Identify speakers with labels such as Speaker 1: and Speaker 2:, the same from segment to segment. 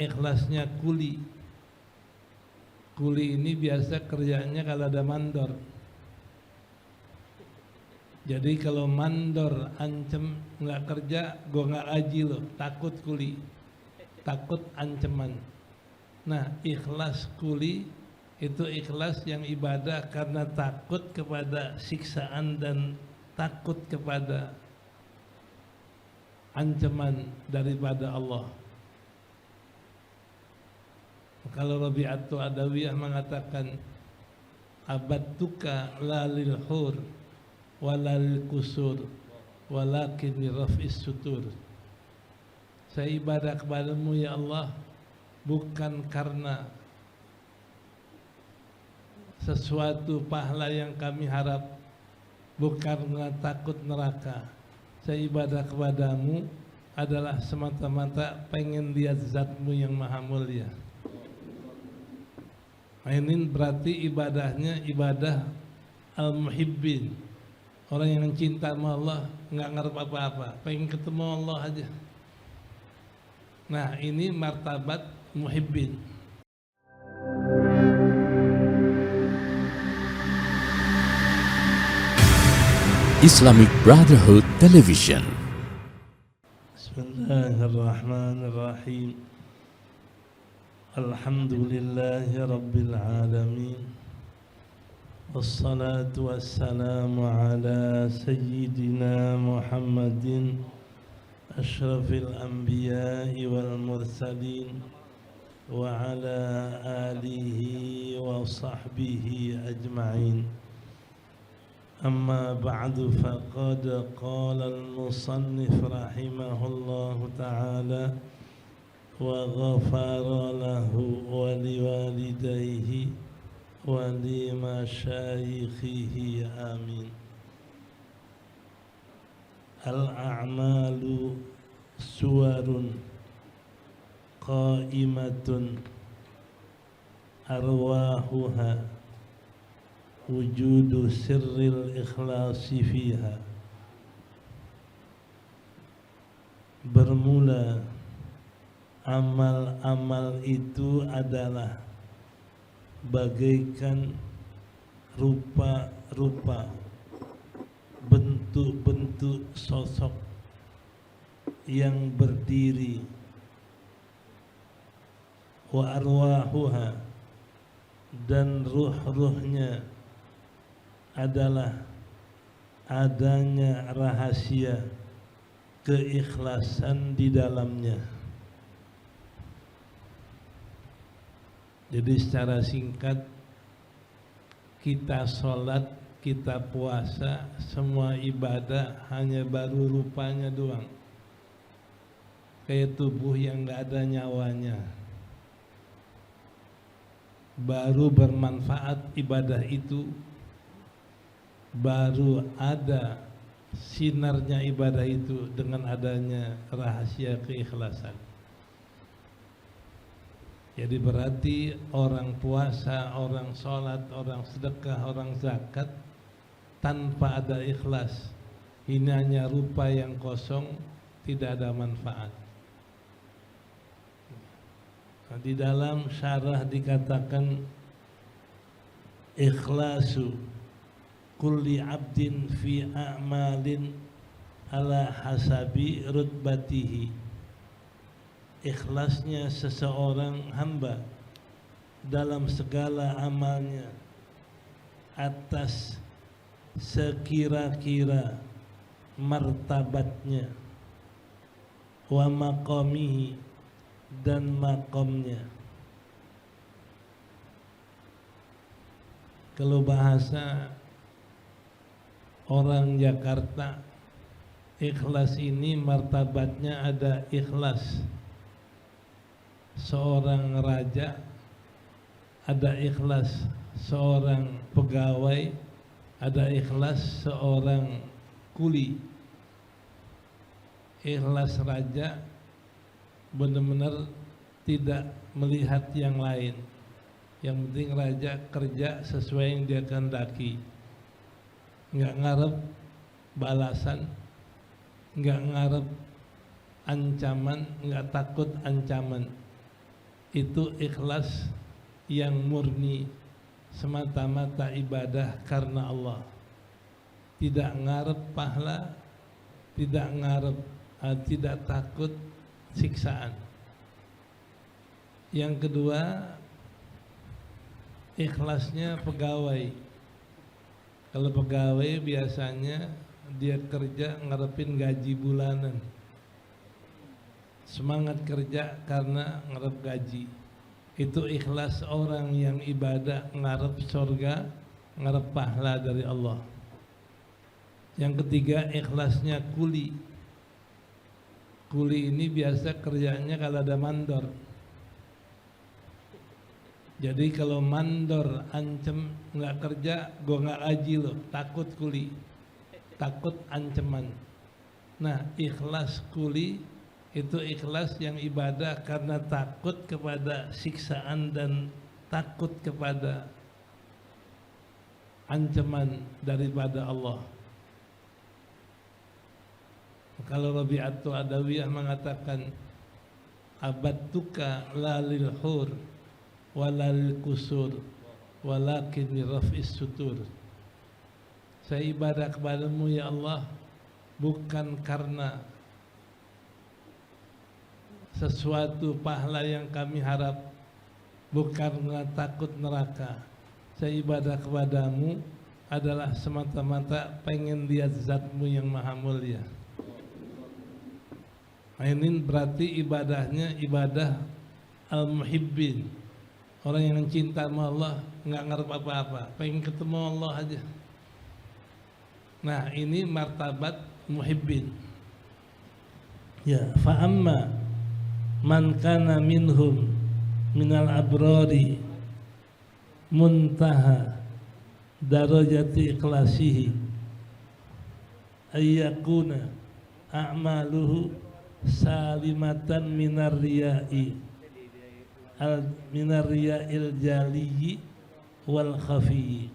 Speaker 1: ikhlasnya kuli. Kuli ini biasa kerjanya kalau ada mandor. Jadi kalau mandor ancam nggak kerja, gue nggak gaji lo, takut kuli, takut ancaman. Nah, ikhlas kuli itu ikhlas yang ibadah karena takut kepada siksaan dan takut kepada ancaman daripada Allah. Kalau Rabi'atul Adawiyah mengatakan abadtuka la lil hur wala lil kusur walakin li raf'is sutur. Saya ibadah kepadamu ya Allah bukan karena sesuatu pahala yang kami harap, bukan karena takut neraka. Saya ibadah kepadamu adalah semata-mata pengen lihat zatmu yang maha mulia. Ini berarti ibadahnya ibadah al-muhibbin, orang yang cinta sama Allah, nggak ngarep apa-apa, pengen ketemu Allah aja. Nah, ini martabat muhibbin.
Speaker 2: Islamic Brotherhood Television.
Speaker 1: Bismillahirrahmanirrahim. Alhamdulillahi Rabbil Alamin. Wassalatu wassalamu ala Sayyidina Muhammadin Ashrafil Anbiya'i wal Mursalin wa ala alihi wa sahbihi ajma'in. Amma ba'du faqad qala al-musannif rahimahullahu ta'ala wa ghafara lahu wa liwalidayhi wa li masyayikhihi amin. Al-a'malu suwarun qa'imatun arwahuha wujudu sirril ikhlasi fiha. Bermula amal-amal itu adalah bagaikan rupa-rupa, bentuk-bentuk sosok yang berdiri. Wa arwahuha, dan ruh-ruhnya adalah adanya rahasia keikhlasan di dalamnya. Jadi secara singkat, kita sholat, kita puasa, semua ibadah hanya baru rupanya doang, kayak tubuh yang gak ada nyawanya. Baru bermanfaat ibadah itu, baru ada sinarnya ibadah itu dengan adanya rahasia keikhlasan. Jadi berarti orang puasa, orang sholat, orang sedekah, orang zakat tanpa ada ikhlas, ini hanya rupa yang kosong, tidak ada manfaat. Nah, di dalam syarah dikatakan ikhlasu kulli abdin fi a'malin ala hasabi rutbatihi. Ikhlasnya seseorang hamba dalam segala amalnya atas sekira-kira martabatnya, wa maqamihi, dan maqamnya. Kalau bahasa orang Jakarta, ikhlas ini martabatnya ada ikhlas seorang raja, ada ikhlas seorang pegawai, ada ikhlas seorang kuli. Ikhlas raja benar-benar tidak melihat yang lain, yang penting raja kerja sesuai yang dia kehendaki, nggak ngarep balasan, nggak ngarep ancaman, nggak takut ancaman. itu ikhlas yang murni, semata-mata ibadah karena Allah, tidak ngarep pahala, tidak takut siksaan. Yang kedua, ikhlasnya pegawai. Kalau pegawai biasanya dia kerja ngarepin gaji bulanan, semangat kerja karena ngarep gaji. Itu ikhlas orang yang ibadah ngarep surga, ngarep pahala dari Allah. Yang ketiga, ikhlasnya kuli. Kuli ini biasa kerjanya kalau ada mandor. Jadi kalau mandor ancam nggak kerja, gue nggak gaji lo, takut kuli, takut ancaman. Nah, ikhlas kuli itu ikhlas yang ibadah karena takut kepada siksaan dan takut kepada ancaman daripada Allah. Kalau Rabi'atul Adawiyah mengatakan, abadtuka la lil hur walal kusur walakin raf'is sutur. Saya ibadah kepadamu ya Allah bukan karena sesuatu pahala yang kami harap, bukan karena takut neraka. Saya ibadah kepadamu adalah semata-mata pengen lihat zatmu yang maha mulia. Ini berarti ibadahnya ibadah al-muhibbin, orang yang cinta sama Allah, nggak ngarep apa-apa, pengen ketemu Allah aja. Nah, ini martabat muhibbin. Ya, fa'amma man kana minhum minal abrari muntaha darajati ikhlasihi ayyakuna a'maluhu salimatan minar riya'i minar riya'il jaliyi wal khafiyyi.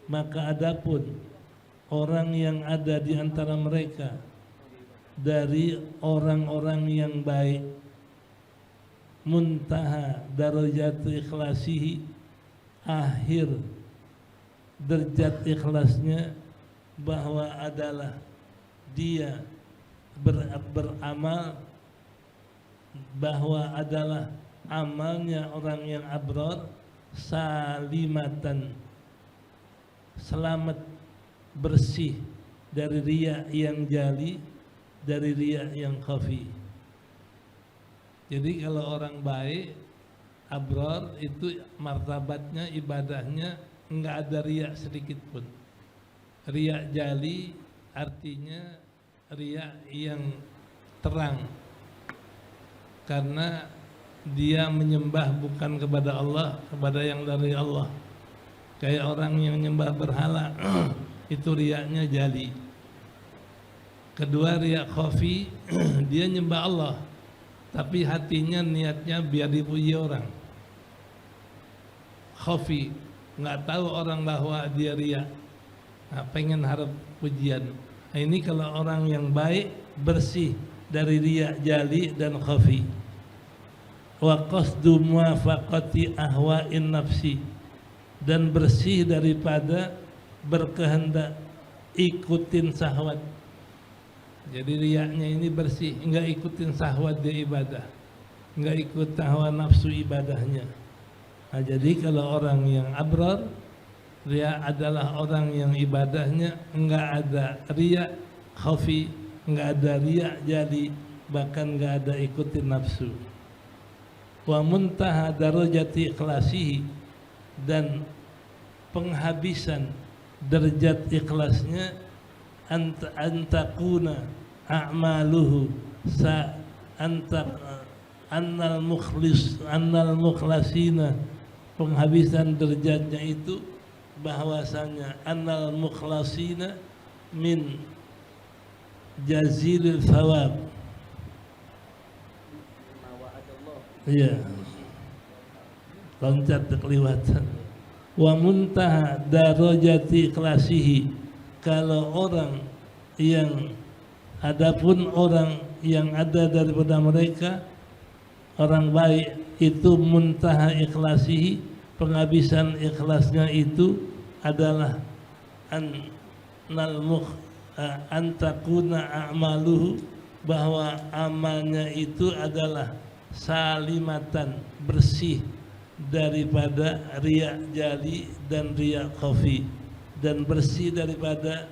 Speaker 1: Maka adapun orang yang ada di antara mereka dari orang-orang yang baik, muntaha darajat ikhlasihi, akhir derajat ikhlasnya bahwa adalah dia beramal, bahwa adalah amalnya orang yang abrar salimatan, selamat bersih dari riya yang jali, dari riya yang khafi. Jadi kalau orang baik abrar itu martabatnya, ibadahnya enggak ada riya sedikit pun. Riya jali artinya riya yang terang, karena dia menyembah bukan kepada Allah, kepada yang dari Allah. Kayak orang yang menyembah berhala itu riyanya jali. Kedua, riya khafi, dia nyembah Allah tapi hatinya niatnya biar dipuji orang. Khafi, nggak tahu orang bahwa dia riya, nah, pengen harap pujian. Nah, ini kalau orang yang baik bersih dari riya jali dan khafi. Wa qasdu muwafaqati ahwa'in nafsi, dan bersih daripada berkehendak ikutin syahwat. Jadi riyanya ini bersih, enggak ikutin syahwat dia ibadah, enggak ikut hawa nafsu ibadahnya. Nah, jadi kalau orang yang abrar, riya adalah orang yang ibadahnya enggak ada riya khafi, enggak ada riya jadi, bahkan enggak ada ikutin nafsu. Wa muntaha darajati ikhlasihi, dan penghabisan derajat ikhlasnya antakuna a'maluhu sa annal mukhlasina, penghabisan derajatnya itu bahwasanya annal mukhlasina min jazilil thawab. Iya, loncat kelewatan. Wa muntaha darajati ikhlasihi, kalau orang yang, adapun orang yang ada daripada mereka orang baik itu muntaha ikhlasihi, penghabisan ikhlasnya itu adalah antakuna a'maluhu, bahwa amalnya itu adalah salimatan, bersih daripada riya jali dan riya khafi, dan bersih daripada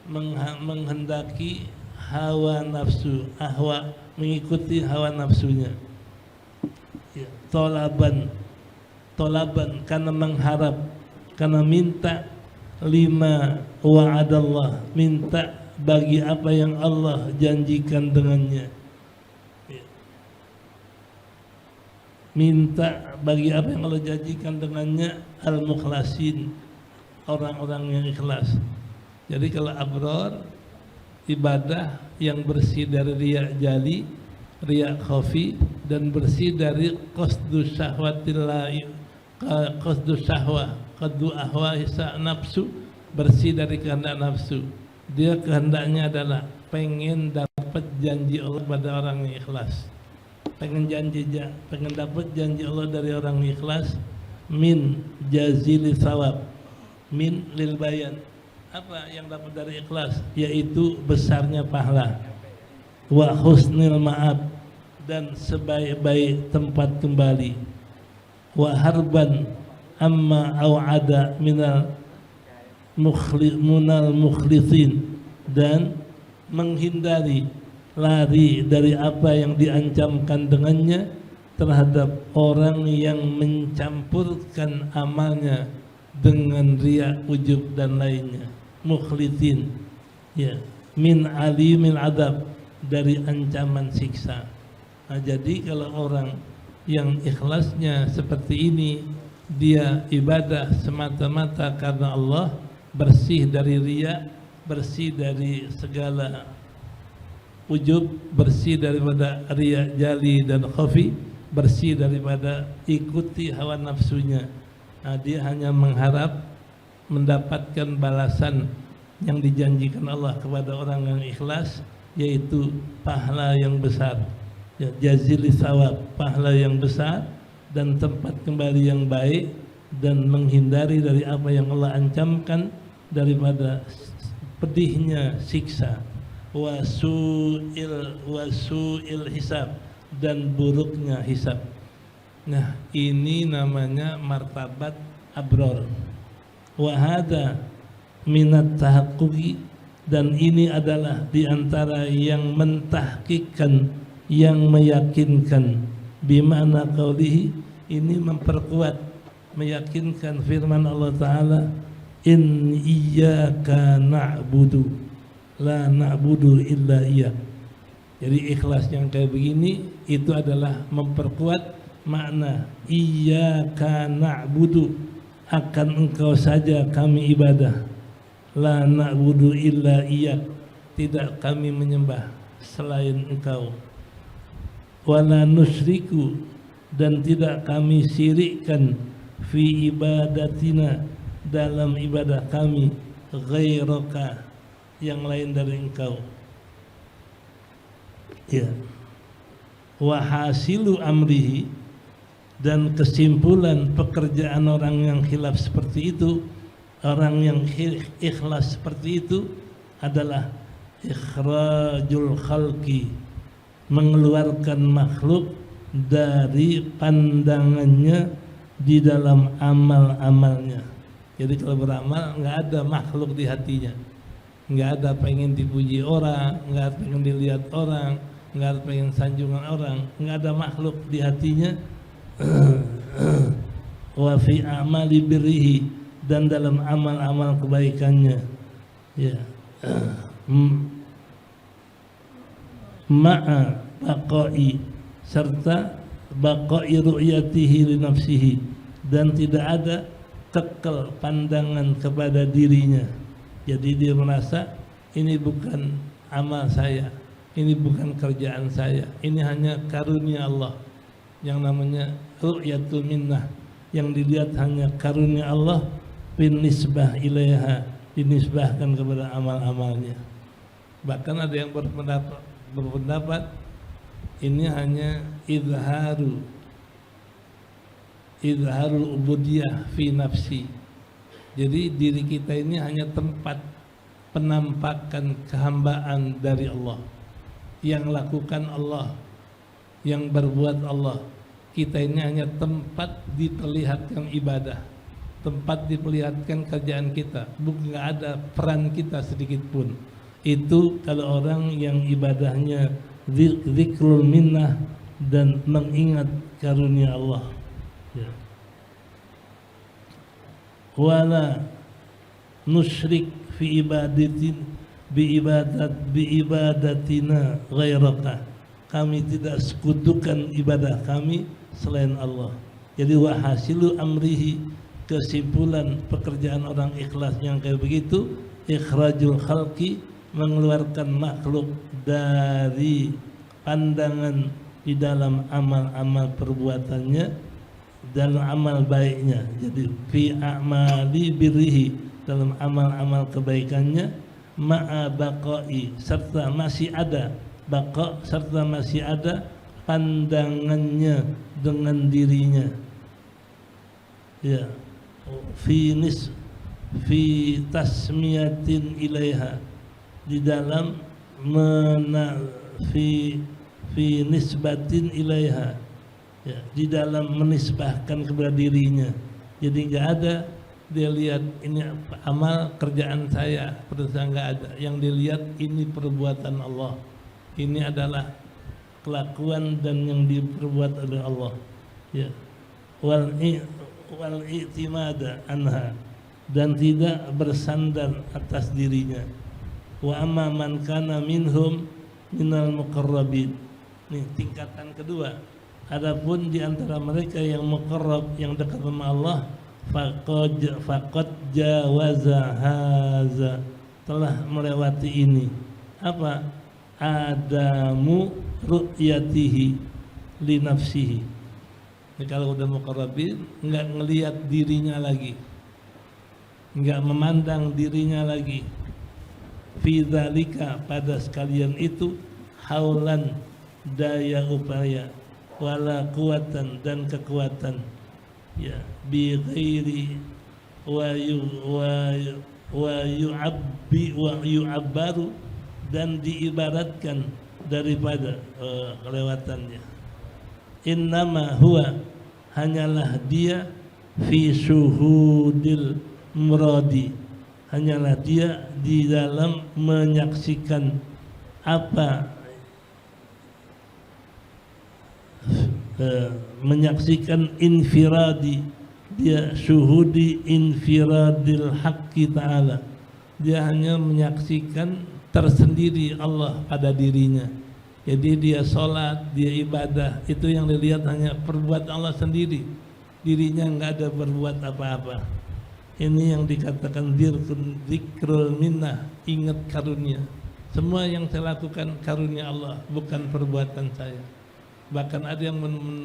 Speaker 1: menghendaki hawa nafsu, mengikuti hawa nafsunya. Ya, tolaban karena mengharap, karena minta lima wa'adallah, minta bagi apa yang Allah janjikan dengannya. Ya. Minta bagi apa yang Allah janjikan dengannya, al-mukhlasin, orang-orang yang ikhlas. Jadi kalau abror, ibadah yang bersih dari riya jali, riya khafi, dan bersih dari qasdu syahwah, qaddu ahwa'isa nafsu, bersih dari kehendak nafsu. Dia kehendaknya adalah pengen dapat janji Allah pada orang yang ikhlas, pengen dapat janji Allah dari orang yang ikhlas. Min jazili thawab, min lil bayan, apa yang dapat dari ikhlas, yaitu besarnya pahala, wa husnil ma'ab, dan sebaik-baik tempat kembali, wa harban amma au'ada minal mukhlisin, dan menghindari, lari dari apa yang diancamkan dengannya terhadap orang yang mencampurkan amalnya dengan riya, ujub dan lainnya. Mukhlisin, ya, min alimil adab, dari ancaman siksa. Nah, jadi kalau orang yang ikhlasnya seperti ini, dia ibadah semata-mata karena Allah, bersih dari riya, bersih dari segala ujub, bersih daripada riya jali dan khafi, bersih daripada ikuti hawa nafsunya. Nah, dia hanya mengharap mendapatkan balasan yang dijanjikan Allah kepada orang yang ikhlas, yaitu pahala yang besar, ya, jazili thawab, pahala yang besar dan tempat kembali yang baik, dan menghindari dari apa yang Allah ancamkan daripada pedihnya siksa, wasu'il hisab, dan buruknya hisab. Nah, ini namanya martabat abror. Wahada minat tahaqquqi, dan ini adalah diantara yang mentahqiqkan, yang meyakinkan. Bimana qaulihi, ini memperkuat, meyakinkan firman Allah Ta'ala, in iyyaka na'budu la na'budu illa iyyak. Jadi ikhlas yang kayak begini itu adalah memperkuat makna iyyaka na'budu, akan engkau saja kami ibadah, la na'budu illa iyyak, tidak kami menyembah selain engkau, wala nusyriku, dan tidak kami syirikkan, fi ibadatina, dalam ibadah kami, ghairaka, yang lain dari engkau. Ya. Wa hasilu amrihi, dan kesimpulan pekerjaan orang yang khilaf seperti itu, orang yang ikhlas seperti itu adalah ikhrajul khalqi, mengeluarkan makhluk dari pandangannya di dalam amal-amalnya. Jadi kalau beramal nggak ada makhluk di hatinya, nggak ada pengen dipuji orang, nggak ada pengen dilihat orang, nggak ada pengen sanjungan orang, nggak ada makhluk di hatinya. Wa fi amali birrihi, dan dalam amal-amal kebaikannya, ya, ma'a baqai, serta baqai ru'yatihi li nafsihi, dan tidak ada kekal pandangan kepada dirinya. Jadi dia merasa ini bukan amal saya, ini bukan kerjaan saya, ini hanya karunia Allah, yang namanya ru'yatul minnah, yang dilihat hanya karunia Allah, bin nisbah ilaiha, dinisbahkan kepada amal-amalnya. Bahkan ada yang berpendapat ini hanya izharul ubudiyah fi nafsi. Jadi diri kita ini hanya tempat penampakan kehambaan dari Allah. Yang lakukan Allah, yang berbuat Allah. Kita ini hanya tempat diperlihatkan ibadah, tempat diperlihatkan kerjaan kita. Bukan, nggak ada peran kita sedikit pun. Itu kalau orang yang ibadahnya zikrul minnah dan mengingat karunia Allah. Ya. Wala nusyrik fi ibadatina ghairaka. Kami tidak sekutukan ibadah kami selain Allah. Jadi wahasilu amrihi, kesimpulan pekerjaan orang ikhlas yang kayak begitu, ikhrajul khalqi, mengeluarkan makhluk dari pandangan di dalam amal-amal perbuatannya, dalam amal baiknya. Jadi fi a'mali birrihi, dalam amal-amal kebaikannya, ma'a baqai, serta masih ada baqa, serta masih ada pandangannya dengan dirinya. Ya, fi tasmiyatin ilaiha, di dalam fi nisbatin ilaiha, ya, di dalam menisbahkan kepada dirinya. Jadi nggak ada dia lihat ini amal kerjaan saya, perasaan nggak ada. Yang dilihat ini perbuatan Allah. Ini adalah kelakuan dan yang diperbuat oleh Allah. Ya. Wal i'timada anha, dan tidak bersandar atas dirinya. Wa amma man kana minhum minal muqarrabin. Nih tingkatan kedua. Adapun di antara mereka yang muqarrab, yang dekat sama Allah, faqad jawaza haza, telah melewati ini. Apa? Adamu ru'yatihi li nafsihi. Ini kalau udah muqarrabin, enggak ngelihat dirinya lagi, enggak memandang dirinya lagi. Fi dzalika, pada sekalian itu, haulan, daya upaya, wala kuatan, dan kekuatan, ya, bi ghairi wa yu'abbaru, dan diibaratkan daripada kelewatannya. Innama huwa, hanyalah dia, fi syuhudil muradi, hanyalah dia di dalam menyaksikan apa, menyaksikan infiradi, dia syuhudi infiradil haqqi ta'ala, dia hanya menyaksikan tersendiri Allah pada dirinya. Jadi dia sholat, dia ibadah, itu yang dilihat hanya perbuatan Allah sendiri. Dirinya enggak ada berbuat apa-apa. Ini yang dikatakan zikrul minnah, ingat karunia. Semua yang saya lakukan karunia Allah, bukan perbuatan saya. Bahkan ada yang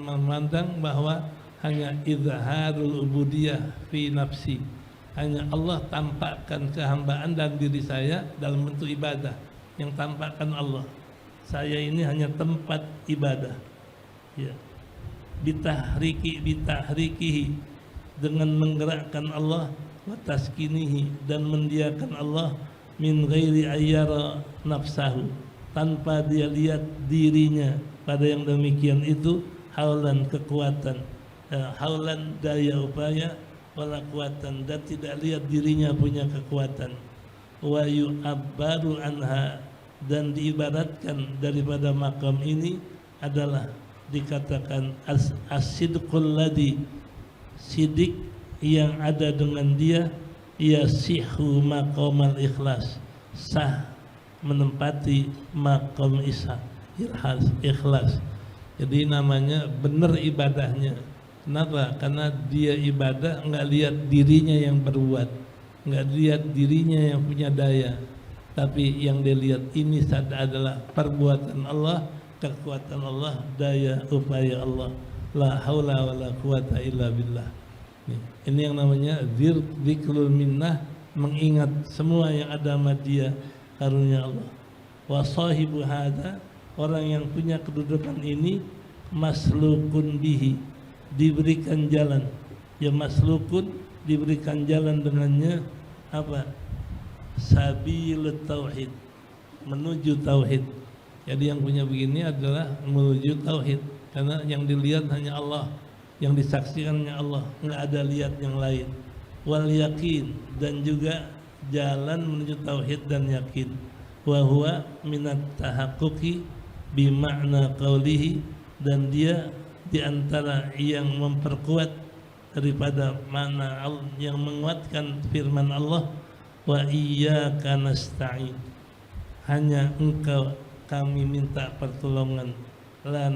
Speaker 1: memandang bahwa hanya izharul ubudiyah fi nafsi, hanya Allah tampakkan kehambaan dalam diri saya dalam bentuk ibadah, yang tampakkan Allah. Saya ini hanya tempat ibadah. Ya. Bitahrikihi, dengan menggerakkan Allah, wa taskinihi, dan mendiakan Allah, min ghairi ayyara nafsahu, tanpa dia lihat dirinya. Pada yang demikian itu, haulan, kekuatan, haulan, daya upaya, wala kuatan, dan tidak lihat dirinya punya kekuatan. Wa yu'abbaru anha, dan diibaratkan daripada makam ini adalah dikatakan as-sidqul ladhi, sidik yang ada dengan dia, yasihu maqamal ikhlas, sah menempati makam ikhlas. Jadi namanya benar ibadahnya. Kenapa? Karena dia ibadah enggak lihat dirinya yang berbuat, enggak lihat dirinya yang punya daya, tapi yang dia lihat ini adalah perbuatan Allah, kekuatan Allah, daya upaya Allah. La haula wala quwata illa billah. Ini yang namanya zikrul minnah, mengingat semua yang ada sama dia, karunia Allah. Wa sahibu hadza, orang yang punya kedudukan ini maslukun bihi, diberikan jalan. Ya maslukun, diberikan jalan dengannya apa? Sabilut tauhid, menuju tauhid. Jadi yang punya begini adalah menuju tauhid, karena yang dilihat hanya Allah, yang disaksikan hanya Allah, nggak ada lihat yang lain. Wal yakin, dan juga jalan menuju tauhid dan yakin. Wa huwa minat tahaqquqi bi makna qaulihi, dan dia diantara yang memperkuat daripada makna yang menguatkan firman Allah, wa iyyaka nasta'in, hanya engkau kami minta pertolongan, la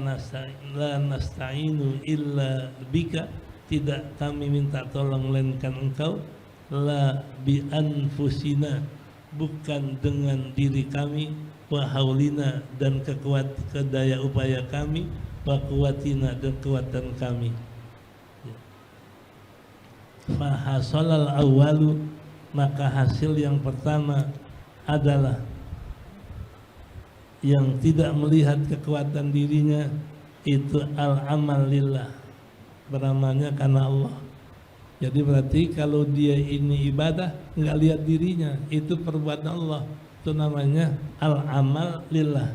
Speaker 1: nasta'inu illa bika, tidak kami minta tolong melainkan engkau, la bi anfusina, bukan dengan diri kami, wa haulina, dan kedaya upaya kami, wa kuwatina, dan kekuatan kami. Fahasolal awalu, maka hasil yang pertama adalah yang tidak melihat kekuatan dirinya itu al-amal lillah, beramalnya karena Allah. Jadi berarti kalau dia ini ibadah nggak lihat dirinya, itu perbuatan Allah, itu namanya al-amal lillah.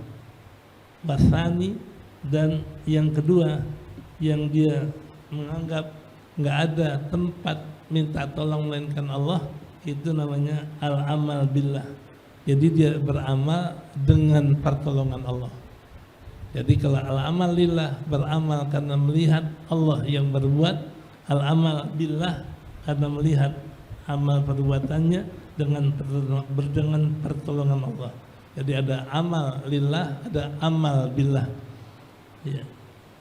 Speaker 1: Wasani, dan yang kedua yang dia menganggap nggak ada tempat minta tolong melainkan Allah, itu namanya al-amal billah. Jadi dia beramal dengan pertolongan Allah. Jadi kalau al-amal lillah, beramal karena melihat Allah yang berbuat, al-amal billah karena melihat amal perbuatannya dengan pertolongan Allah. Jadi ada amal lillah, ada amal billah. Ya.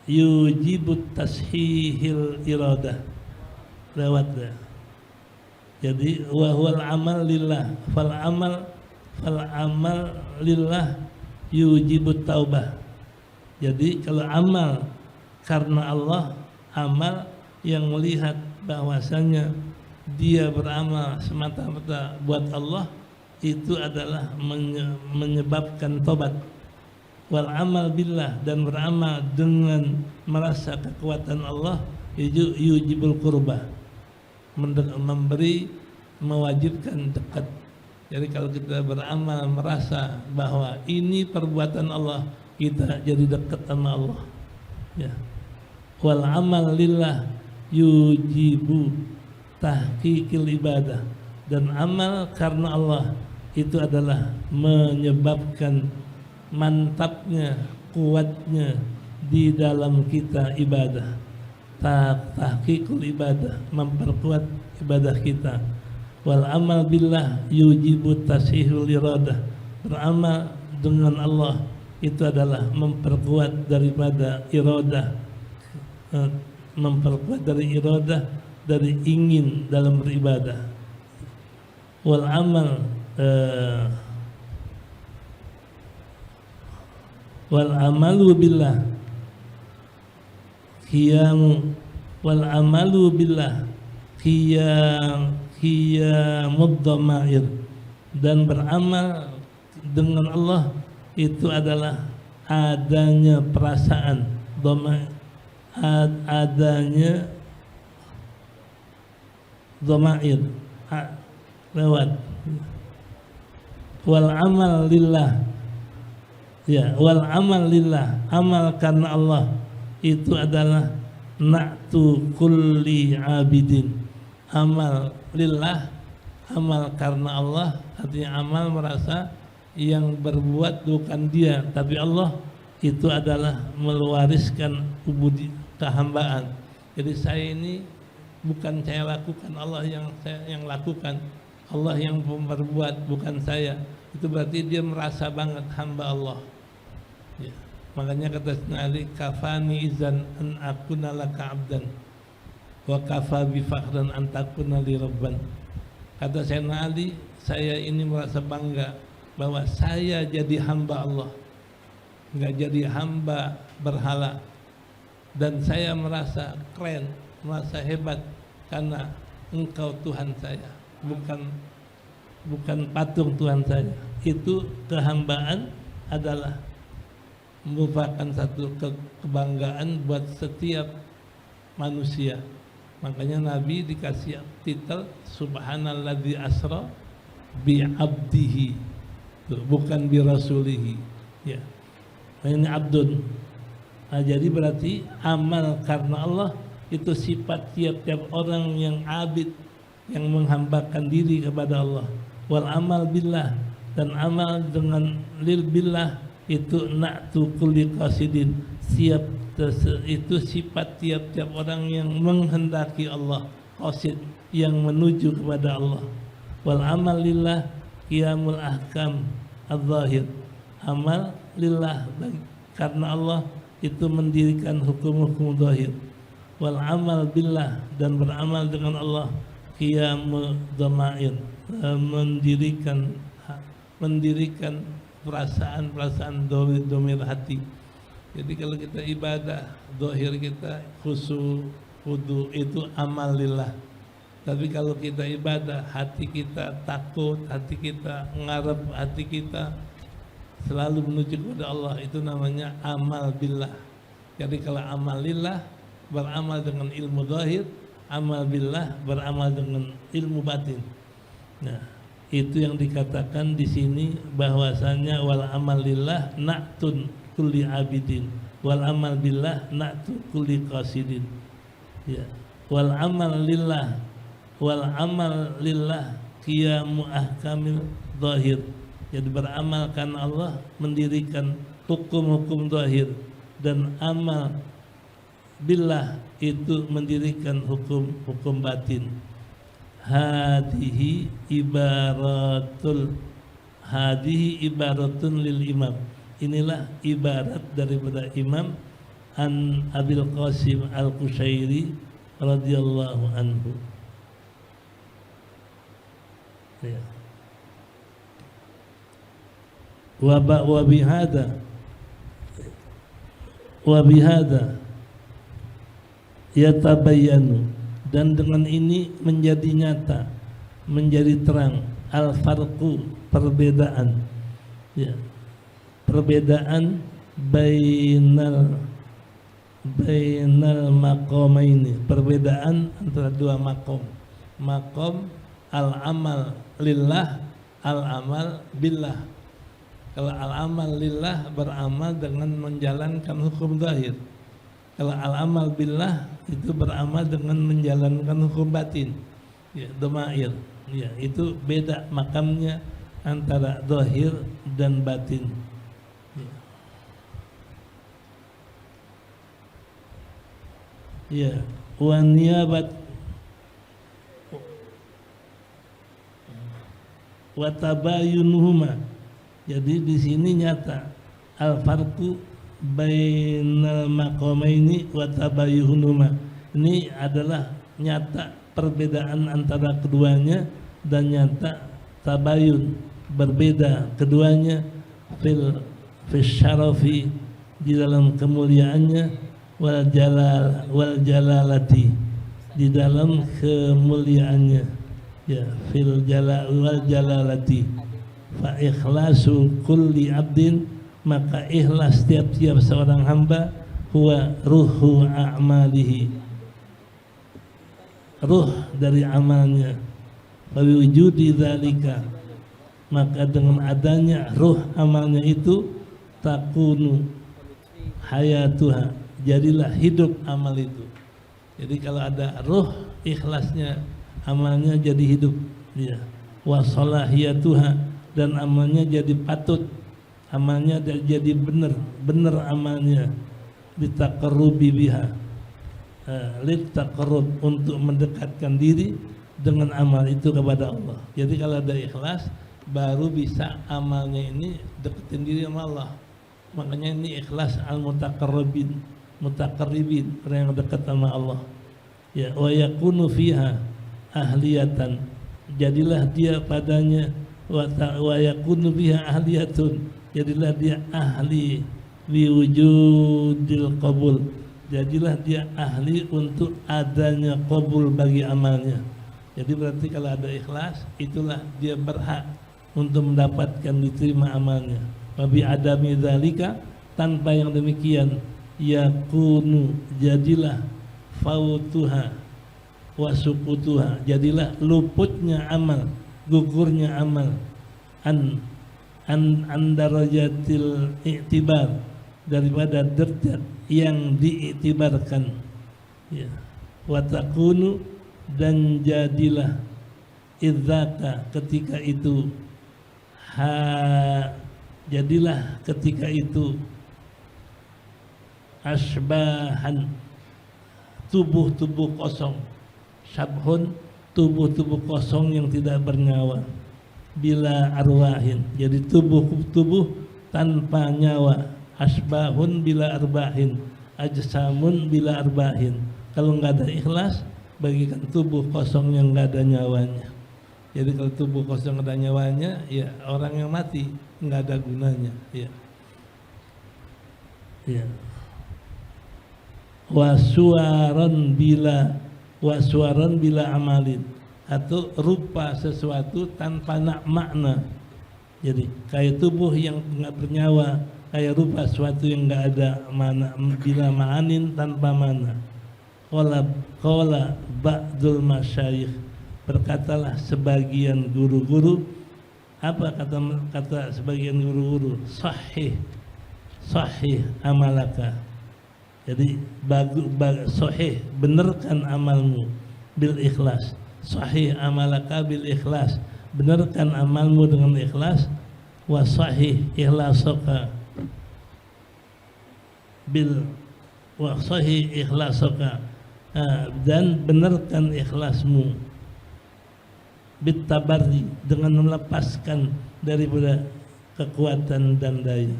Speaker 1: Yujibut tashihil iradah, lewat dah. Jadi wa huwal amal lillah, fal amal lillah yujibut taubah. Jadi kalau amal karena Allah, amal yang melihat bahwasanya dia beramal semata-mata buat Allah, itu adalah menyebabkan tobat. Wal amal billah, dan beramal dengan merasa kekuatan Allah, yujibul qurbah, memberi, mewajibkan dekat. Jadi kalau kita beramal merasa bahwa ini perbuatan Allah, kita jadi dekat sama Allah. Ya. Wal amal lillah yujibu tahqiqil ibadah, dan amal karena Allah itu adalah menyebabkan mantapnya, kuatnya di dalam kita ibadah. Tahqiqul ibadah, memperkuat ibadah kita. Wal amal billah yujibu tasihul iradah, beramal dengan Allah itu adalah memperkuat daripada iradah, memperkuat dari iradah, dari ingin dalam beribadah. Wal amal wal amalu billah qiyam, wal amalu billah qiyamud dhamair, dan beramal dengan Allah itu adalah adanya perasaan dhamair, adanya dhamair lewat. Wal amal lillah, ya, wal amal lillah, amal karena Allah itu adalah na'tu kulli abidin. Amal lillah, amal karena Allah, artinya amal merasa yang berbuat bukan dia tapi Allah, itu adalah mewariskan kehambaan. Jadi saya ini bukan saya lakukan, Allah yang lakukan, Allah yang berbuat, bukan saya. Itu berarti dia merasa banget hamba Allah. Ya. Makanya kata Ali, kafani izan an akuna laka abdan wa kafa bi fakhran an takuna li rabban. Kata Sayyidina Ali, saya ini merasa bangga bahwa saya jadi hamba Allah, enggak jadi hamba berhala, dan saya merasa keren, merasa hebat karena engkau Tuhan saya, bukan patung Tuhan saya. Itu kehambaan adalah merupakan satu kebanggaan buat setiap manusia. Makanya Nabi dikasih titel Subhanalladzi asra bi abdihi, bukan bi rasulihi. Ya, ini abdun. Nah, jadi berarti amal karena Allah itu sifat tiap-tiap orang yang abid, yang menghambakan diri kepada Allah. Wal amal billah, dan amal dengan lil billah itu na'tu kulli qasidin, siap itu sifat tiap-tiap orang yang menghendaki Allah, qasid, yang menuju kepada Allah. Wal amal lillah qiyamul ahkam adz-dzahir, amal lillah karena Allah itu mendirikan hukum-hukum zahir. Wal amal billah, dan beramal dengan Allah qiyamul dhamair, mendirikan perasaan-perasaan domir hati. Jadi kalau kita ibadah, zahir kita khusyuk, wudu, itu amal lillah. Tapi kalau kita ibadah, hati kita takut, hati kita ngarep, hati kita selalu menuju kepada Allah, itu namanya amal billah. Jadi kalau amal lillah beramal dengan ilmu zahir, amal billah beramal dengan ilmu batin. Nah, itu yang dikatakan di sini bahwasanya wal amal lillah na'tun kulli abidin, wal amal billah na'tu kulli qasidin. Ya, wal amal lillah qiyamu ahkamil zahir. Jadi beramal karena Allah mendirikan hukum-hukum zahir, dan amal billah itu mendirikan hukum-hukum batin. Hadihi ibaratun lil imam. Inilah ibarat daripada Imam An Abil Qasim Al-Qushairi radhiyallahu anhu. Ya. Wa bihada yatabayyanu, dan dengan ini menjadi nyata, menjadi terang al-farqu, perbedaan, ya, perbedaan bainal maqamaini, perbedaan antara dua maqam al-amal lillah, al-amal billah. Kalau al-amal lillah beramal dengan menjalankan hukum zahir. Kalau al-amal billah itu beramal dengan menjalankan hukum batin, ya, dhamair. Ya, itu beda makamnya antara zahir dan batin. Ya, wa niyabat wa tabayunuhuma. Jadi di sini nyata al-farqu bainal maqamaini wa tabayyunuhuma. Ini adalah nyata perbedaan antara keduanya, dan nyata tabayun, berbeda keduanya fil syarafi, di dalam kemuliaannya, wal jalalati, di dalam kemuliaannya, ya, fil wal jalalati. Fa ikhlasu kulli abdin, maka ikhlas tiap-tiap seorang hamba, huwa ruhu a'malihi, ruh dari amalnya. Fa wujudi dzalika, maka dengan adanya ruh amalnya itu, takunu hayatuha, jadilah hidup amal itu. Jadi kalau ada ruh ikhlasnya, amalnya jadi hidup, ya. Wa salahiyatuha, dan amalnya jadi patut, amalnya jadi benar amalnya. Litaqarrubi biha, litaqarrub, untuk mendekatkan diri dengan amal itu kepada Allah. Jadi kalau ada ikhlas, baru bisa amalnya ini deketin diri sama Allah. Makanya ini ikhlas al-mutaqarribin, orang yang dekat sama Allah. Ya, wa yakunu fiha ahliyatan, jadilah dia padanya, wa yakunu biha ahliyatun, jadilah dia ahli biwujudil qabul, jadilah dia ahli untuk adanya qabul bagi amalnya. Jadi berarti kalau ada ikhlas, itulah dia berhak untuk mendapatkan diterima amalnya. Wa bi adami dzalika, tanpa yang demikian yakunu jadilah fautuha wa suqutuha, jadilah luputnya amal, gugurnya amal, an darajatil i'tibar, daripada derajat yang diiktibarkan, ya. Wa takunu, dan jadilah idzaka, ketika itu jadilah ketika itu asbahan, tubuh-tubuh kosong, syabhun, tubuh-tubuh kosong yang tidak bernyawa, bila arwahin, jadi tubuh-tubuh tanpa nyawa, asbahun bila arbahin, ajsamun bila arbahin. Kalau nggak ada ikhlas, bagikan tubuh kosong yang nggak ada nyawanya. Jadi kalau tubuh kosong nggak ada nyawanya, ya orang yang mati nggak ada gunanya, ya. Ya. Waswaron bila amalin, atau rupa sesuatu tanpa makna. Jadi kayak tubuh yang nggak bernyawa, kayak rupa sesuatu yang nggak ada mana, bila ma'anin, tanpa mana. Qala ba'dul masyayikh, berkatalah sebagian guru-guru, apa kata sebagian guru-guru, sahih amalaka. Jadi sahih, benarkan amalmu, bil ikhlas. Sahih amalaka bil ikhlas, benarkan amalmu dengan ikhlas. Wa sahih ikhlasaka dan benarkan ikhlasmu bitabarri, dengan melepaskan daripada kekuatan dan daya.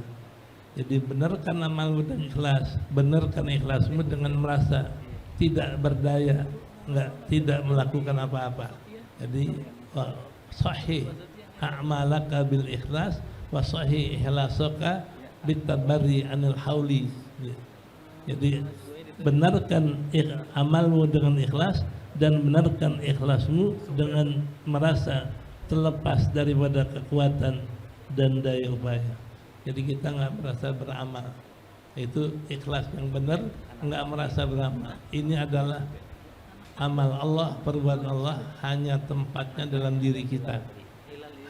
Speaker 1: Jadi benarkan amalmu dengan ikhlas, benarkan ikhlasmu dengan merasa tidak berdaya, tidak melakukan apa-apa. Jadi sahih a'malaka bil ikhlas wa sahih ihlasaka bitabarri anil hauli. Jadi benarkan amalmu dengan ikhlas, dan benarkan ikhlasmu dengan merasa terlepas daripada kekuatan dan daya upaya. Jadi kita nggak merasa beramal, itu ikhlas yang benar, nggak merasa beramal. Ini adalah amal Allah, perbuatan Allah, hanya tempatnya dalam diri kita.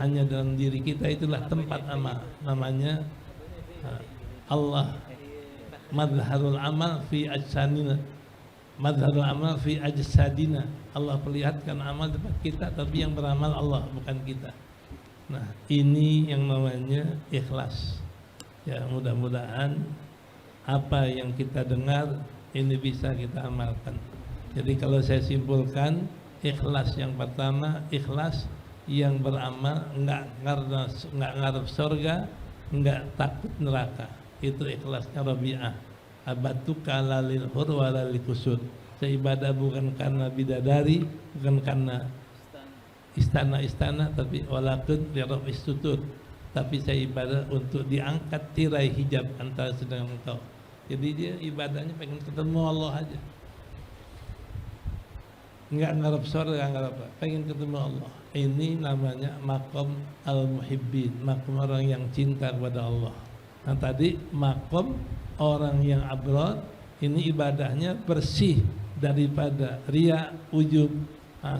Speaker 1: Hanya dalam diri kita itulah tempat amal. Namanya Allah, madharul amal fi ajsadina, madharul amal fi ajsadina. Allah perlihatkan amal tempat kita, tapi yang beramal Allah, bukan kita. Nah, ini yang namanya ikhlas. Ya, mudah-mudahan apa yang kita dengar ini bisa kita amalkan. Jadi kalau saya simpulkan, ikhlas yang pertama, ikhlas yang beramal, enggak ngarep surga, enggak takut neraka. Itu ikhlasnya Rabi'ah. Abatuka lalil hur walal kusud. Saya ibadah bukan karena bidadari, bukan karena istana-istana, tapi walakin li rabbil sutur. Tapi saya ibadah untuk diangkat tirai hijab antara saya dengan engkau. Jadi dia ibadahnya pengen ketemu Allah aja. Enggak ngarep surga, enggak apa, pengen ketemu Allah. Ini namanya maqam al-muhibbin, maqam orang yang cinta kepada Allah. Nah tadi maqam orang yang abrar, ini ibadahnya bersih daripada riya, ujub,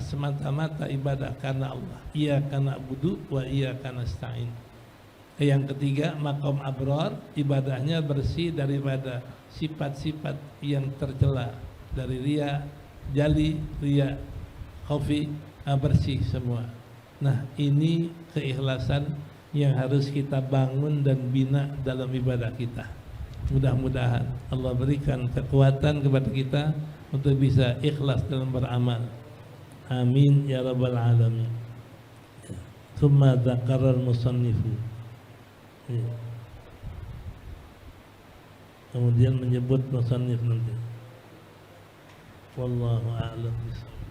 Speaker 1: semata-mata ibadah karena Allah. Iyyaka na'budu wa iyyaka nasta'in. Yang ketiga, maqam abrar, ibadahnya bersih daripada sifat-sifat yang tercela, dari riya, jali, riya, khafi, bersih semua. Nah, ini keikhlasan yang harus kita bangun dan bina dalam ibadah kita. Mudah-mudahan Allah berikan kekuatan kepada kita untuk bisa ikhlas dalam beramal. Amin ya rabbal alamin. Tsumma dzakara al-musannifu. Kemudian menyebut musannif nanti. Wallahu a'lam bishawab.